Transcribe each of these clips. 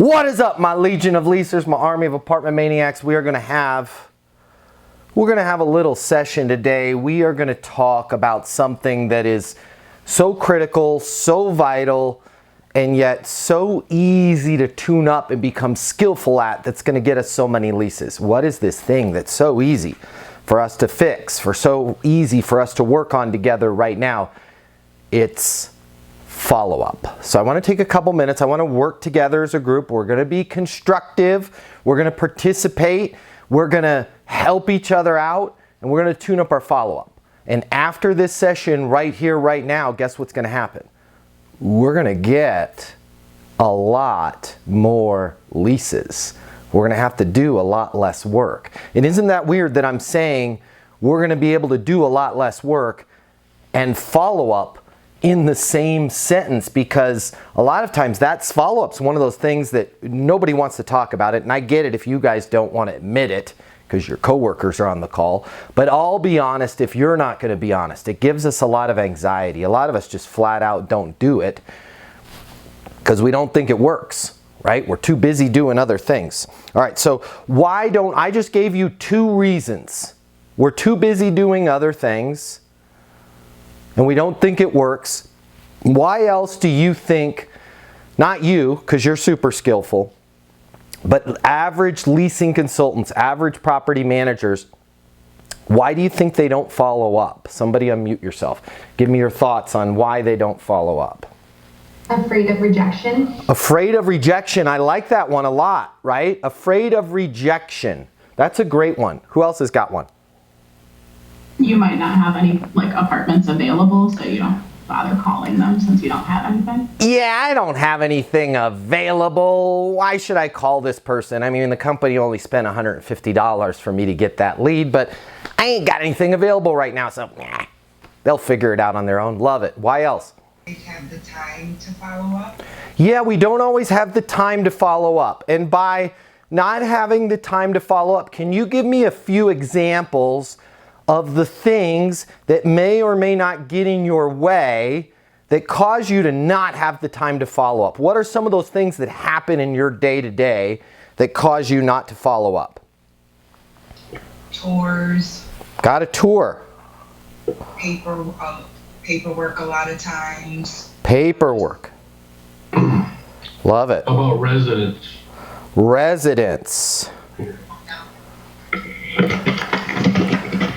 What is up, my legion of leasers, my army of apartment maniacs? We're gonna have a little session today. We are gonna talk about something that is so critical, so vital, and yet so easy to tune up and become skillful at, that's gonna get us so many leases. What is this thing that's so easy for us to fix, so easy for us to work on together right now? It's follow-up. So I want to take a couple minutes. I want to work together as a group. We're going to be constructive. We're going to participate. We're going to help each other out, and we're going to tune up our follow-up. And after this session right here, right now, guess what's going to happen? We're going to get a lot more leases. We're going to have to do a lot less work. And isn't that weird that I'm saying we're going to be able to do a lot less work and follow up in the same sentence? Because a lot of times that's follow-up's one of those things that nobody wants to talk about it, and I get it if you guys don't want to admit it because your coworkers are on the call, but I'll be honest if you're not going to be honest. It gives us a lot of anxiety. A lot of us just flat out don't do it because we don't think it works, right? We're too busy doing other things. All right, so why don't I just gave you two reasons. We're too busy doing other things and we don't think it works. Why else do you think, not you, because you're super skillful, but average leasing consultants, average property managers, why do you think they don't follow up? Somebody unmute yourself. Give me your thoughts on why they don't follow up. Afraid of rejection. Afraid of rejection. I like that one a lot, right? Afraid of rejection. That's a great one. Who else has got one? You might not have any apartments available, so you don't bother calling them since you don't have anything. Yeah, I don't have anything available. Why should I call this person? I mean, the company only spent $150 for me to get that lead, but I ain't got anything available right now, so they'll figure it out on their own. Love it. Why else? They have the time to follow up? Yeah, we don't always have the time to follow up. And by not having the time to follow up, can you give me a few examples of the things that may or may not get in your way that cause you to not have the time to follow up? What are some of those things that happen in your day-to-day that cause you not to follow up? Tours. Got a tour. Paperwork a lot of times. Paperwork. Love it. How about residents? Residents.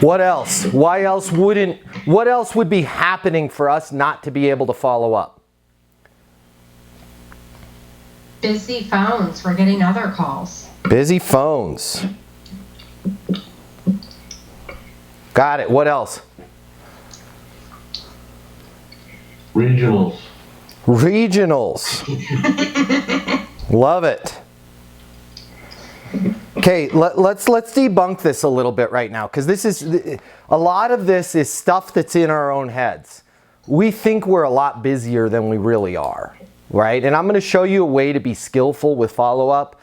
What else? What else would be happening for us not to be able to follow up? Busy phones. We're getting other calls. Busy phones. Got it. What else? Regionals. Regionals. Love it. Okay, let's debunk this a little bit right now, because this is a lot of this is stuff that's in our own heads. We think we're a lot busier than we really are, right? And I'm going to show you a way to be skillful with follow-up,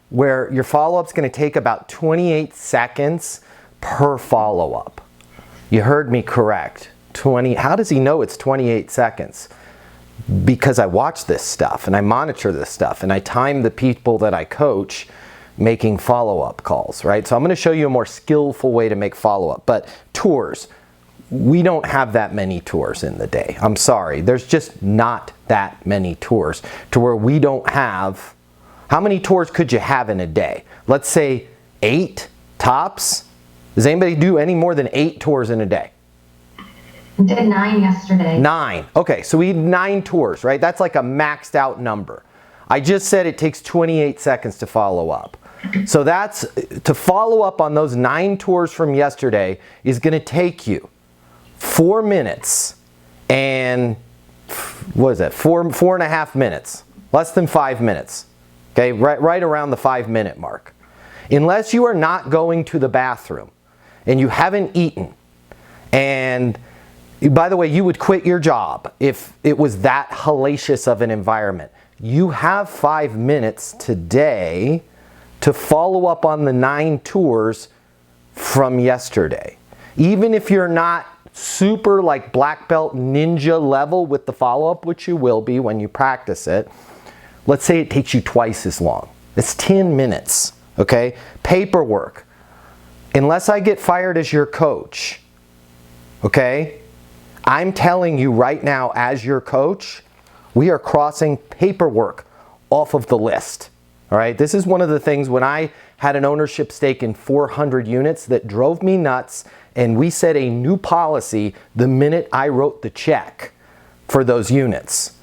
where your follow-up's going to take about 28 seconds per follow-up. You heard me correct. How does he know it's 28 seconds? Because I watch this stuff and I monitor this stuff and I time the people that I coach making follow-up calls, right? So I'm going to show you a more skillful way to make follow-up. But tours, we don't have that many tours in the day. I'm sorry. There's just not that many tours to where we don't have. How many tours could you have in a day? Let's say 8 tops. Does anybody do any more than 8 tours in a day? We did 9 yesterday. 9. Okay, so we had 9 tours, right? That's like a maxed out number. I just said it takes 28 seconds to follow up. So that's, to follow up on those 9 tours from yesterday is going to take you 4 minutes and, what is that, 4.5 minutes, less than 5 minutes, okay, right around the 5-minute mark. Unless you are not going to the bathroom and you haven't eaten, and by the way, you would quit your job if it was that hellacious of an environment. You have 5 minutes today to follow up on the 9 tours from yesterday. Even if you're not super like black belt ninja level with the follow-up, which you will be when you practice it, Let's say it takes you twice as long. It's 10 minutes, okay? Paperwork. Unless I get fired as your coach, okay? I'm telling you right now as your coach, we are crossing paperwork off of the list, all right? This is one of the things when I had an ownership stake in 400 units that drove me nuts, and we set a new policy the minute I wrote the check for those units.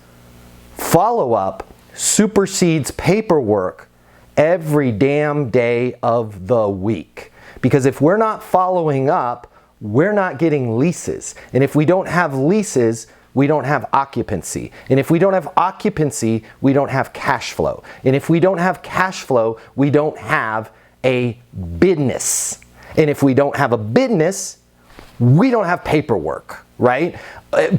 Follow-up supersedes paperwork every damn day of the week. Because if we're not following up, we're not getting leases. And if we don't have leases, we don't have occupancy. And if we don't have occupancy, we don't have cash flow. And if we don't have cash flow, we don't have a business. And if we don't have a business, we don't have paperwork, right?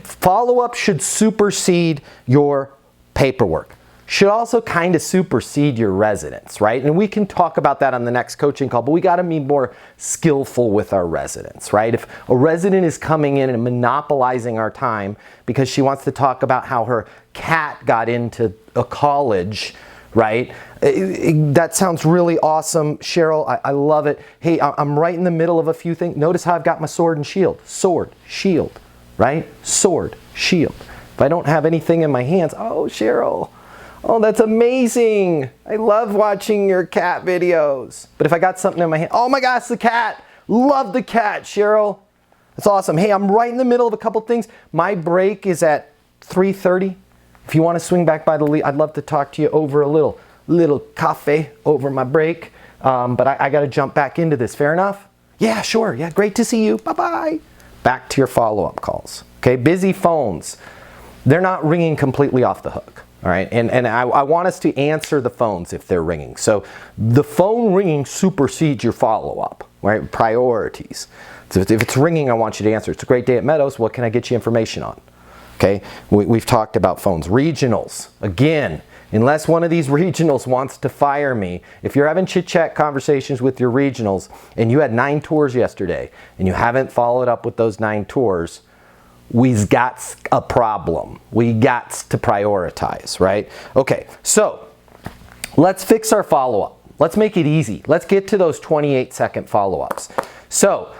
Follow-up should supersede your paperwork. Should also kind of supersede your residents, right? And we can talk about that on the next coaching call, but we got to be more skillful with our residents, right? If a resident is coming in and monopolizing our time because she wants to talk about how her cat got into a college, right? That sounds really awesome, Cheryl. I love it. Hey, I'm right in the middle of a few things. Notice how I've got my sword and shield. Sword, shield, right? Sword, shield. If I don't have anything in my hands, oh, Cheryl, oh, that's amazing. I love watching your cat videos. But if I got something in my hand, oh my gosh, the cat. Love the cat, Cheryl. That's awesome. Hey, I'm right in the middle of a couple things. My break is at 3:30. If you want to swing back by the lead, I'd love to talk to you over a little coffee over my break. But I got to jump back into this. Fair enough? Yeah, sure. Yeah, great to see you. Bye-bye. Back to your follow-up calls. Okay, busy phones. They're not ringing completely off the hook. All right, and I want us to answer the phones if they're ringing. So the phone ringing supersedes your follow-up, right? Priorities. So if it's ringing, I want you to answer. It's a great day at Meadows. What can I get you information on? Okay, we've talked about phones. Regionals, again, unless one of these regionals wants to fire me, if you're having chit-chat conversations with your regionals and you had 9 tours yesterday and you haven't followed up with those 9 tours, we've got a problem. We got to prioritize, right? Okay, so let's fix our follow-up. Let's make it easy. Let's get to those 28-second follow-ups. So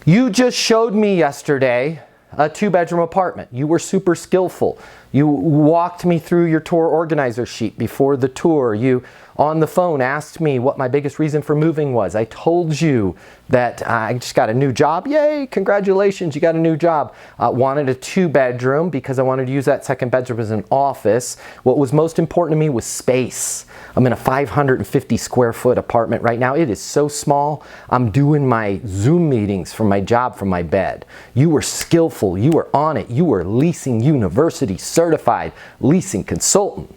you just showed me yesterday a 2-bedroom apartment. You were super skillful. You walked me through your tour organizer sheet before the tour. You, on the phone, asked me what my biggest reason for moving was. I told you that I just got a new job. Yay, congratulations, you got a new job. Wanted a 2-bedroom because I wanted to use that 2nd bedroom as an office. What was most important to me was space. I'm in a 550 square foot apartment right now. It is so small. I'm doing my Zoom meetings from my job from my bed. You were skillful. You were on it. You were Leasing University certified leasing consultant.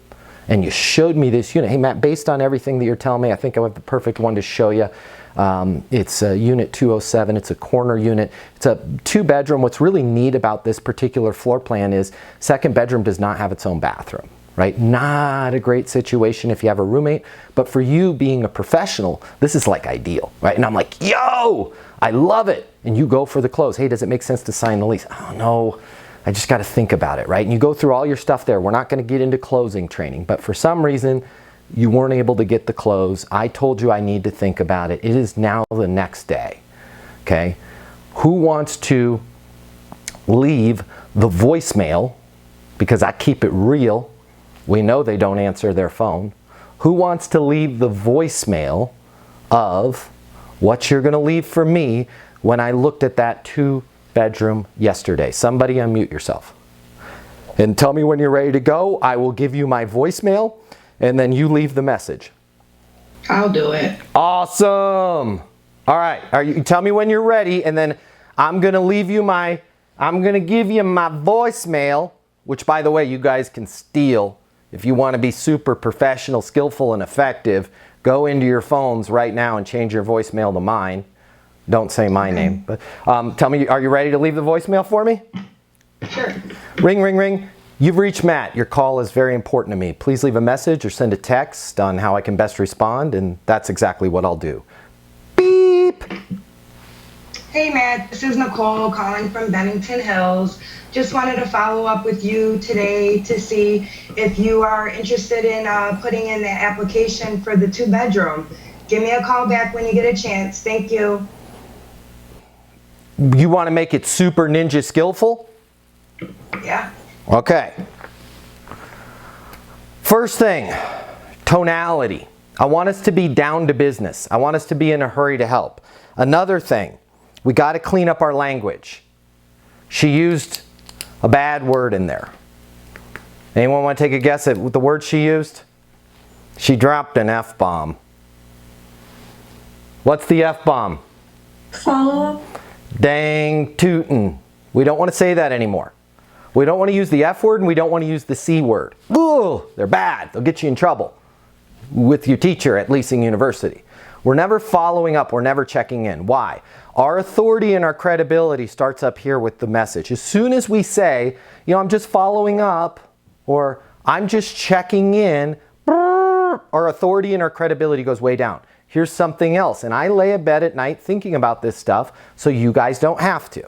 And you showed me this unit. Hey, Matt, based on everything that you're telling me, I think I have the perfect one to show you. It's a unit 207. It's a corner unit. It's a 2-bedroom. What's really neat about this particular floor plan is 2nd bedroom does not have its own bathroom. Right? Not a great situation if you have a roommate, but for you being a professional, this is like ideal, right? And I'm like, yo, I love it. And you go for the close. Hey, does it make sense to sign the lease? Oh, no, I just got to think about it, right? And you go through all your stuff there. We're not going to get into closing training, but for some reason, you weren't able to get the close. I told you I need to think about it. It is now the next day, okay? Who wants to leave the voicemail, because I keep it real. We know they don't answer their phone. Who wants to leave the voicemail of what you're going to leave for me when I looked at that 2-bedroom yesterday? Somebody unmute yourself. And tell me when you're ready to go. I will give you my voicemail, and then you leave the message. I'll do it. Awesome. All right. Tell me when you're ready, and then I'm going to give you my voicemail, which, by the way, you guys can steal. If you want to be super professional, skillful, and effective, go into your phones right now and change your voicemail to mine. Don't say my name. But tell me, are you ready to leave the voicemail for me? Sure. Ring, ring, ring. You've reached Matt. Your call is very important to me. Please leave a message or send a text on how I can best respond, and that's exactly what I'll do. Beep. Hey Matt, this is Nicole calling from Bennington Hills. Just wanted to follow up with you today to see if you are interested in putting in the application for the 2-bedroom. Give me a call back when you get a chance. Thank you. You want to make it super ninja skillful? Yeah. Okay. First thing, tonality. I want us to be down to business. I want us to be in a hurry to help. Another thing, we got to clean up our language. She used a bad word in there. Anyone want to take a guess at the word she used? She dropped an F-bomb. What's the F-bomb? Follow-up. Dang tootin'. We don't want to say that anymore. We don't want to use the F word and we don't want to use the C word. Ooh, they're bad. They'll get you in trouble with your teacher at Leasing University. We're never following up. We're never checking in. Why? Our authority and our credibility starts up here with the message. As soon as we say, I'm just following up or I'm just checking in, our authority and our credibility goes way down. Here's something else. And I lay abed at night thinking about this stuff so you guys don't have to.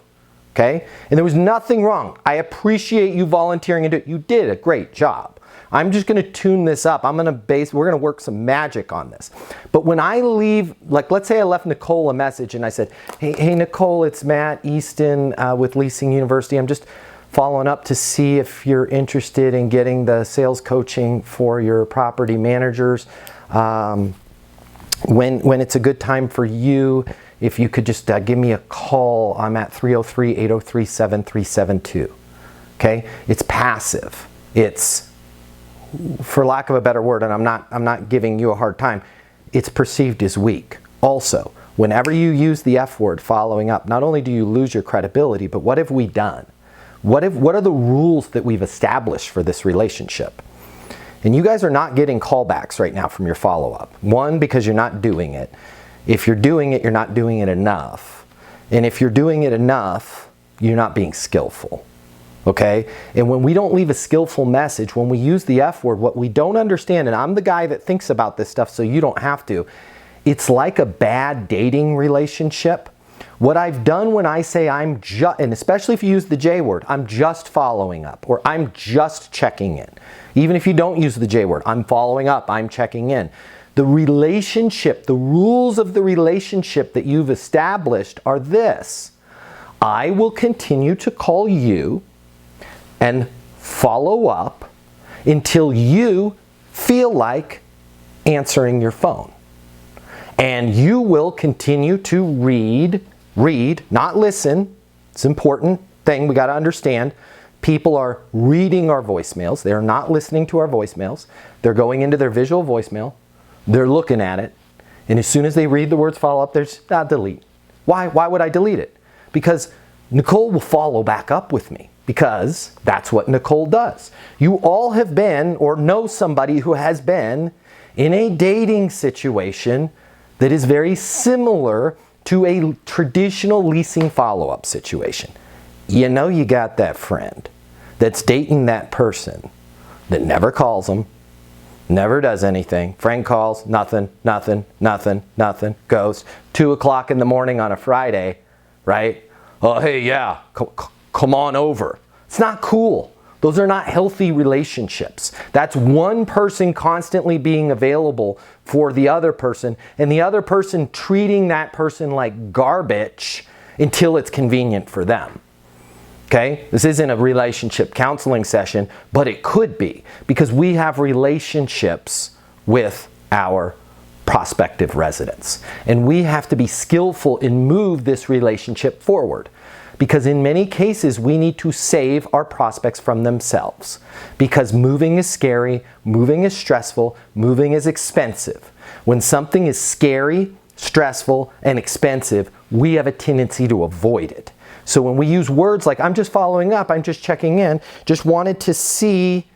Okay? And there was nothing wrong. I appreciate you volunteering and do it. You did a great job. I'm just going to tune this up. we're going to work some magic on this. But when I leave, like let's say I left Nicole a message and I said, hey Nicole, it's Matt Easton with Leasing University. I'm just following up to see if you're interested in getting the sales coaching for your property managers. When it's a good time for you, if you could just give me a call. I'm at 303-803-7372. Okay? It's passive. It's, for lack of a better word, and I'm not giving you a hard time, it's perceived as weak. Also, whenever you use the F word following up, not only do you lose your credibility, but what have we done? What are the rules that we've established for this relationship? And you guys are not getting callbacks right now from your follow-up. One, because you're not doing it. If you're doing it, you're not doing it enough. And if you're doing it enough, you're not being skillful. Okay? And when we don't leave a skillful message, when we use the F word, what we don't understand, and I'm the guy that thinks about this stuff so you don't have to, it's like a bad dating relationship. What I've done when I say I'm just, and especially if you use the J word, I'm just following up, or I'm just checking in. Even if you don't use the J word, I'm following up, I'm checking in. The relationship, the rules of the relationship that you've established are this. I will continue to call you and follow up until you feel like answering your phone. And you will continue to read, not listen. It's an important thing we got to understand. People are reading our voicemails. They're not listening to our voicemails. They're going into their visual voicemail. They're looking at it. And as soon as they read the words follow up, there's delete. Why would I delete it? Because Nicole will follow back up with me. Because that's what Nicole does. You all have been or know somebody who has been in a dating situation that is very similar to a traditional leasing follow-up situation. You know you got that friend that's dating that person that never calls them, never does anything. Friend calls, nothing, goes. 2 o'clock in the morning on a Friday, right? Oh, hey, yeah, come on over. It's not cool. Those are not healthy relationships. That's one person constantly being available for the other person and the other person treating that person like garbage until it's convenient for them. Okay? This isn't a relationship counseling session, but it could be because we have relationships with our prospective residents. And we have to be skillful and move this relationship forward. Because in many cases, we need to save our prospects from themselves. Because moving is scary, moving is stressful, moving is expensive. When something is scary, stressful, and expensive, we have a tendency to avoid it. So when we use words like, I'm just following up, I'm just checking in, just wanted to see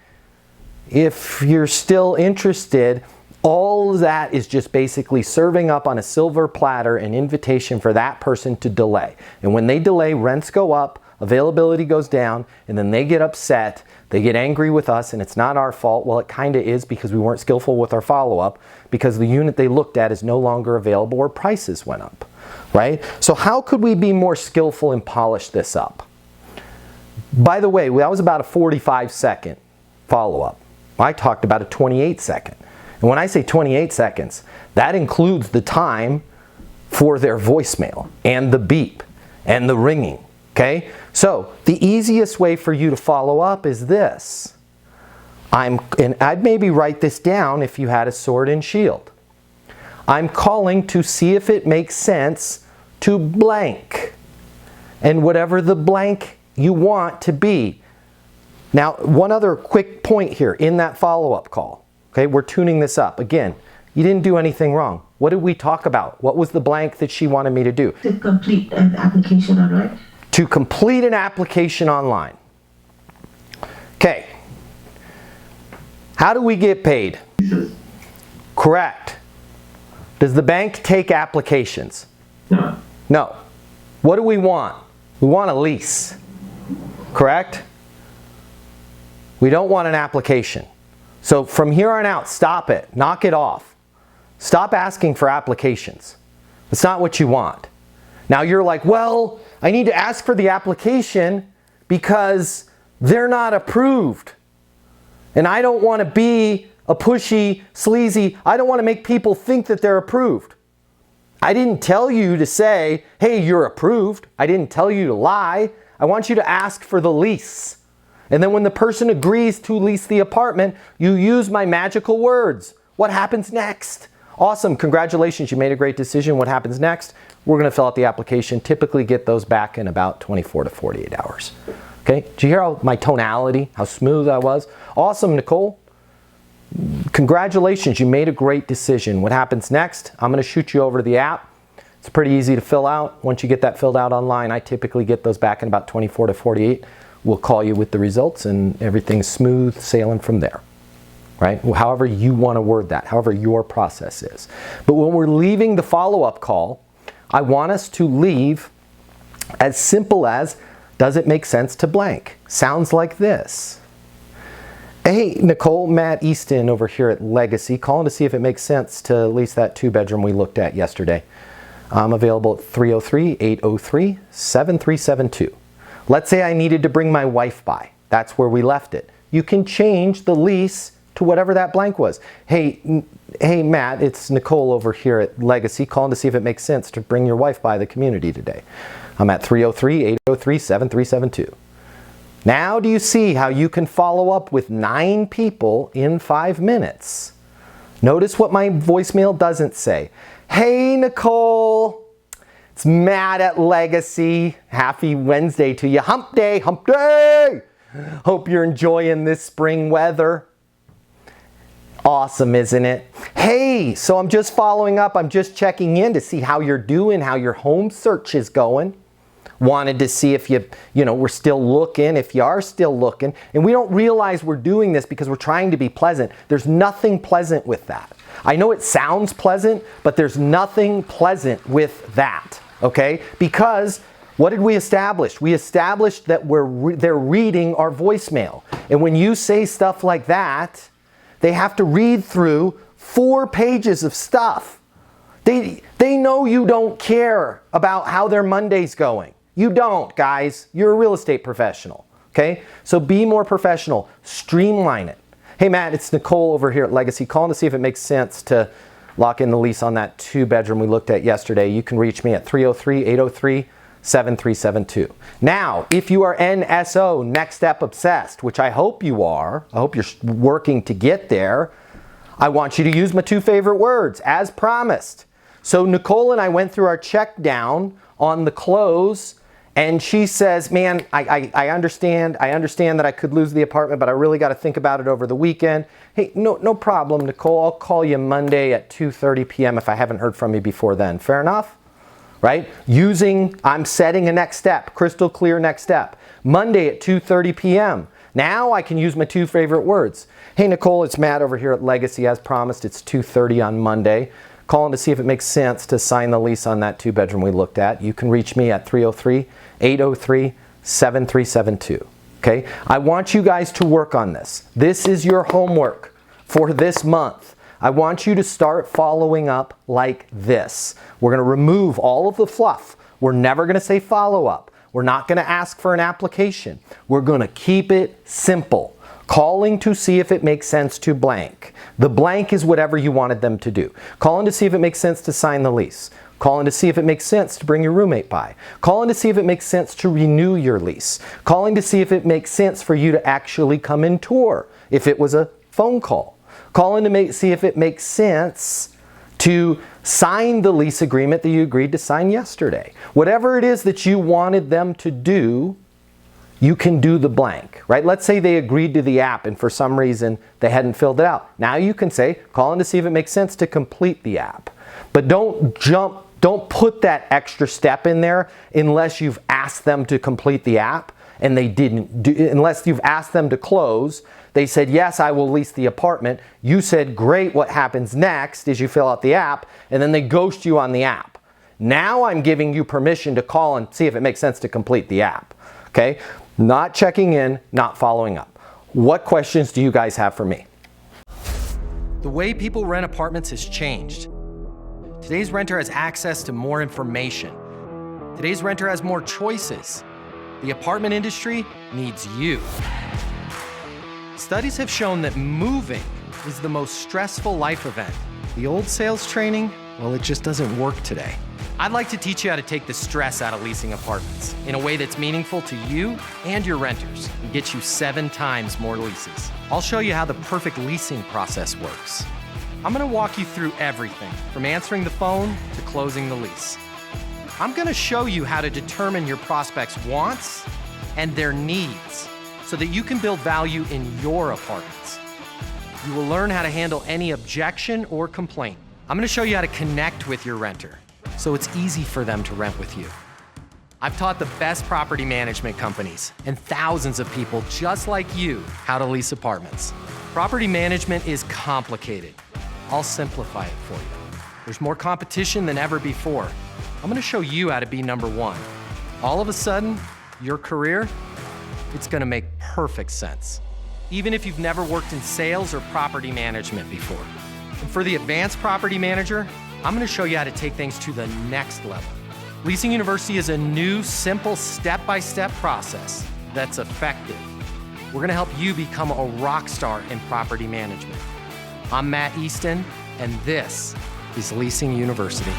if you're still interested, all of that is just basically serving up on a silver platter an invitation for that person to delay. And when they delay, rents go up, availability goes down, and then they get upset, they get angry with us, and it's not our fault. Well, it kind of is because we weren't skillful with our follow-up because the unit they looked at is no longer available or prices went up. right? So how could we be more skillful and polish this up? By the way, that was about a 45-second follow-up. I talked about a 28-second. And when I say 28 seconds, that includes the time for their voicemail and the beep and the ringing, okay? So the easiest way for you to follow up is this. And I'd maybe write this down if you had a sword and shield. I'm calling to see if it makes sense to blank. And whatever the blank you want to be. Now, one other quick point here in that follow-up call. Okay, we're tuning this up. Again, you didn't do anything wrong. What did we talk about? What was the blank that she wanted me to do? To complete an application online. To complete an application online. Okay. How do we get paid? Correct. Does the bank take applications? No. No. What do we want? We want a lease. Correct? We don't want an application. So from here on out, stop it. Knock it off. Stop asking for applications. That's not what you want. Now you're like, well, I need to ask for the application because they're not approved. And I don't want to be a pushy, sleazy, I don't want to make people think that they're approved. I didn't tell you to say, hey, you're approved. I didn't tell you to lie. I want you to ask for the lease. And then when the person agrees to lease the apartment, you use my magical words. What happens next? Awesome, congratulations, you made a great decision. What happens next? We're going to fill out the application, typically get those back in about 24 to 48 hours. Okay, did you hear how my tonality, how smooth I was? Awesome, Nicole. Congratulations, you made a great decision. What happens next? I'm going to shoot you over to the app. It's pretty easy to fill out. Once you get that filled out online, I typically get those back in about 24 to 48. We'll call you with the results and everything's smooth sailing from there. Right? However you want to word that, however your process is. But when we're leaving the follow-up call, I want us to leave as simple as, does it make sense to blank? Sounds like this. Hey, Nicole, Matt Easton over here at Legacy, calling to see if it makes sense to lease that 2-bedroom we looked at yesterday. I'm available at 303-803-7372. Let's say I needed to bring my wife by. That's where we left it. You can change the lease to whatever that blank was. Hey, Matt, it's Nicole over here at Legacy, calling to see if it makes sense to bring your wife by the community today. I'm at 303-803-7372. Now do you see how you can follow up with 9 people in 5 minutes? Notice what my voicemail doesn't say. Hey, Nicole, it's Matt at Legacy. Happy Wednesday to you. Hump day, hump day. Hope you're enjoying this spring weather. Awesome, isn't it? Hey, so I'm just following up. I'm just checking in to see how you're doing, how your home search is going. Wanted to see if we're still looking, if you are still looking. And we don't realize we're doing this because we're trying to be pleasant. There's nothing pleasant with that. I know it sounds pleasant, but there's nothing pleasant with that, okay? Because what did we establish? We established that they're reading our voicemail. And when you say stuff like that, they have to read through 4 pages of stuff. They know you don't care about how their Monday's going. You don't, guys. You're a real estate professional, okay? So be more professional. Streamline it. Hey, Matt, it's Nicole over here at Legacy, calling to see if it makes sense to lock in the lease on that 2-bedroom we looked at yesterday. You can reach me at 303-803-7372. Now, if you are NSO, Next Step Obsessed, which I hope you are, I hope you're working to get there, I want you to use my 2 favorite words, as promised. So Nicole and I went through our check down on the close, and she says, man, I understand that I could lose the apartment, but I really got to think about it over the weekend. Hey, no problem, Nicole. I'll call you Monday at 2:30 p.m. if I haven't heard from you before then. Fair enough? Right? I'm setting a next step, crystal clear next step. Monday at 2:30 p.m. Now I can use my 2 favorite words. Hey, Nicole, it's Matt over here at Legacy. As promised, it's 2:30 on Monday. Calling to see if it makes sense to sign the lease on that 2-bedroom we looked at. You can reach me at 303-803-7372. Okay? I want you guys to work on this. This is your homework for this month. I want you to start following up like this. We're going to remove all of the fluff. We're never going to say follow up. We're not going to ask for an application. We're going to keep it simple. Calling to see if it makes sense to blank. The blank is whatever you wanted them to do. Calling to see if it makes sense to sign the lease. Calling to see if it makes sense to bring your roommate by. Calling to see if it makes sense to renew your lease. Calling to see if it makes sense for you to actually come and tour if it was a phone call. Calling to see if it makes sense to sign the lease agreement that you agreed to sign yesterday. Whatever it is that you wanted them to do, you can do the blank, right? Let's say they agreed to the app and for some reason they hadn't filled it out. Now you can say, calling to see if it makes sense to complete the app. But don't put that extra step in there unless you've asked them to complete the app and they didn't do, unless you've asked them to close. They said, yes, I will lease the apartment. You said, great, what happens next is you fill out the app, and then they ghost you on the app. Now I'm giving you permission to call and see if it makes sense to complete the app, okay? Not checking in, not following up. What questions do you guys have for me? The way people rent apartments has changed. Today's renter has access to more information. Today's renter has more choices. The apartment industry needs you. Studies have shown that moving is the most stressful life event. The old sales training, well, it just doesn't work today. I'd like to teach you how to take the stress out of leasing apartments in a way that's meaningful to you and your renters and get you 7 times more leases. I'll show you how the perfect leasing process works. I'm gonna walk you through everything from answering the phone to closing the lease. I'm gonna show you how to determine your prospects' wants and their needs so that you can build value in your apartments. You will learn how to handle any objection or complaint. I'm gonna show you how to connect with your renter so it's easy for them to rent with you. I've taught the best property management companies and thousands of people just like you how to lease apartments. Property management is complicated. I'll simplify it for you. There's more competition than ever before. I'm gonna show you how to be number one. All of a sudden, your career, it's gonna make perfect sense, even if you've never worked in sales or property management before. And for the advanced property manager, I'm gonna show you how to take things to the next level. Leasing University is a new, simple, step-by-step process that's effective. We're gonna help you become a rock star in property management. I'm Matt Easton, and this is Leasing University.